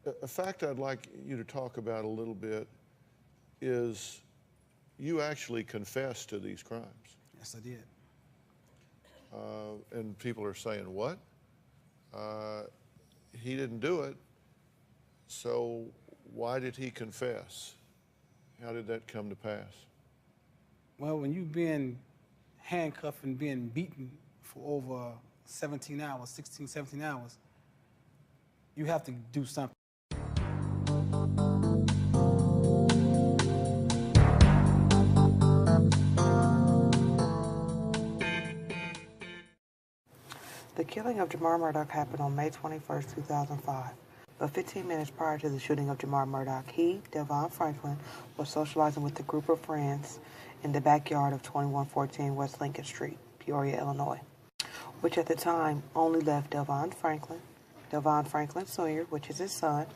A fact I'd like you to talk about a little bit is you actually confessed to these crimes. Yes, I did. And people are saying, what? He didn't do it, so why did he confess? How did that come to pass? Well, when you've been handcuffed and being beaten for over 17 hours, 16, 17 hours, you have to do something. The killing of Jamar Murdock happened on May 21, 2005. But 15 minutes prior to the shooting of Jamar Murdock, he, Delvon Franklin, was socializing with a group of friends in the backyard of 2114 West Lincoln Street, Peoria, Illinois, which at the time only left Delvon Franklin Sr., which is his son,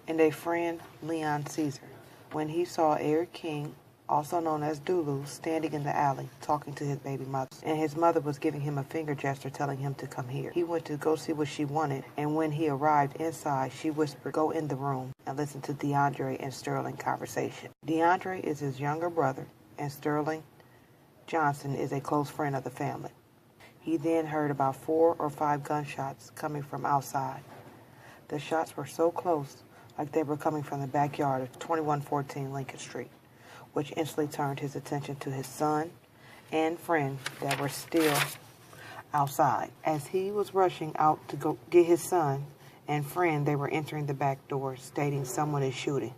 and a friend, Leon Caesar, when he saw Eric King, also known as Dulu, standing in the alley talking to his baby mother, and his mother was giving him a finger gesture telling him to come here. He went to go see what she wanted, and when he arrived inside, she whispered, "Go in the room and listen to DeAndre and Sterling conversation." DeAndre is his younger brother, and Sterling Johnson is a close friend of the family. He then heard about 4 or 5 gunshots coming from outside. The shots were so close, like they were coming from the backyard of 2114 Lincoln Street, which instantly turned his attention to his son and friend that were still outside. As he was rushing out to go get his son and friend, they were entering the back door, stating someone is shooting.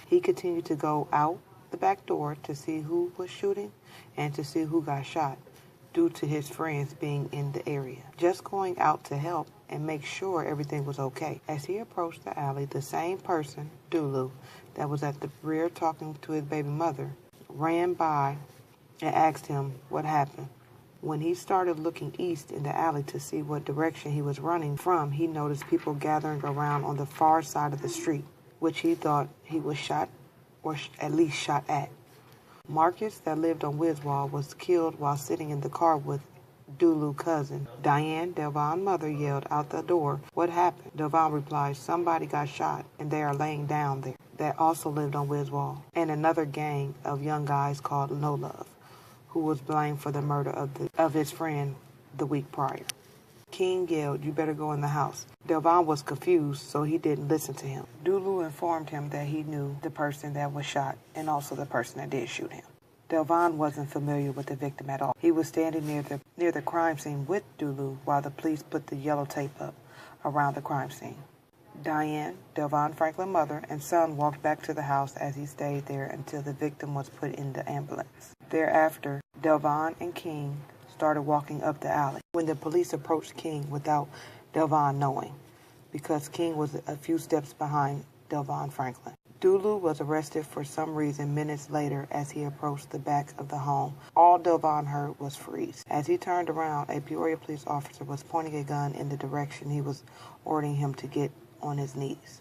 He continued to go out the back door to see who was shooting and to see who got shot, due to his friends being in the area. Just going out to help and make sure everything was okay. As he approached the alley, the same person, Dulu, that was at the rear talking to his baby mother, ran by and asked him what happened. When he started looking east in the alley to see what direction he was running from, he noticed people gathering around on the far side of the street, which he thought he was shot or at least shot at. Marcus, that lived on Wiswall, was killed while sitting in the car with Dulu's cousin. Diane, Delvon's mother, yelled out the door, "What happened?" Delvon replied, "Somebody got shot and they are laying down there." That also lived on Wiswall, and another gang of young guys called No Love, who was blamed for the murder of his friend the week prior. King yelled, "You better go in the house." Delvon was confused, so he didn't listen to him. Dulu informed him that he knew the person that was shot and also the person that did shoot him. Delvon wasn't familiar with the victim at all. He was standing near the crime scene with Dulu while the police put the yellow tape up around the crime scene. Diane, Delvon Franklin's mother, and son walked back to the house as he stayed there until the victim was put in the ambulance. Thereafter, Delvon and King started walking up the alley when the police approached King without Delvon knowing, because King was a few steps behind Delvon Franklin. Dulu was arrested for some reason minutes later as he approached the back of the home. All Delvon heard was freeze. As he turned around, a Peoria police officer was pointing a gun in the direction he was ordering him to get on his knees.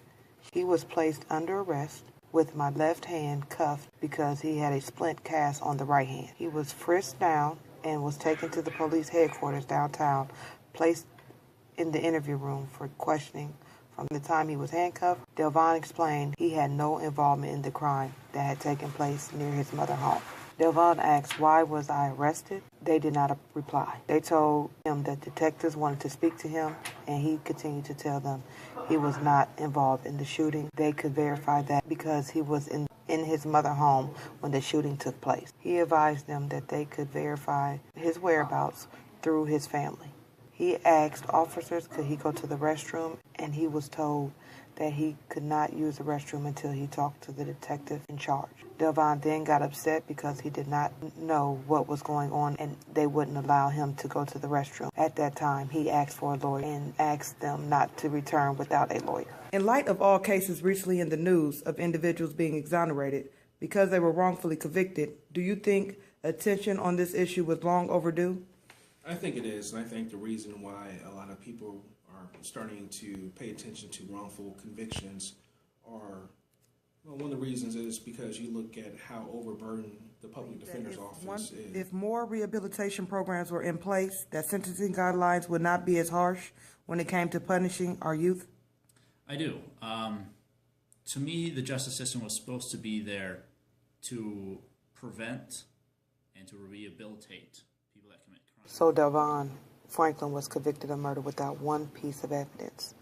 He was placed under arrest with my left hand cuffed because he had a splint cast on the right hand. He was frisked down and was taken to the police headquarters downtown, placed in the interview room for questioning. From the time he was handcuffed, Delvon explained he had no involvement in the crime that had taken place near his mother's home. Delvon asked, "Why was I arrested?" They did not reply. They told him that detectives wanted to speak to him, and he continued to tell them he was not involved in the shooting. They could verify that because he was in his mother's home when the shooting took place. He advised them that they could verify his whereabouts through his family. He asked officers could he go to the restroom, and he was told that he could not use the restroom until he talked to the detective in charge. Delvon then got upset because he did not know what was going on and they wouldn't allow him to go to the restroom. At that time, he asked for a lawyer and asked them not to return without a lawyer. In light of all cases recently in the news of individuals being exonerated because they were wrongfully convicted, do you think attention on this issue was long overdue? I think it is, and I think the reason why a lot of people are starting to pay attention to wrongful convictions are, well, one of the reasons is because you look at how overburdened the public defender's office is. If more rehabilitation programs were in place, that sentencing guidelines would not be as harsh when it came to punishing our youth? I do. To me, the justice system was supposed to be there to prevent and to rehabilitate people that commit crime. So Delvon Franklin was convicted of murder without one piece of evidence.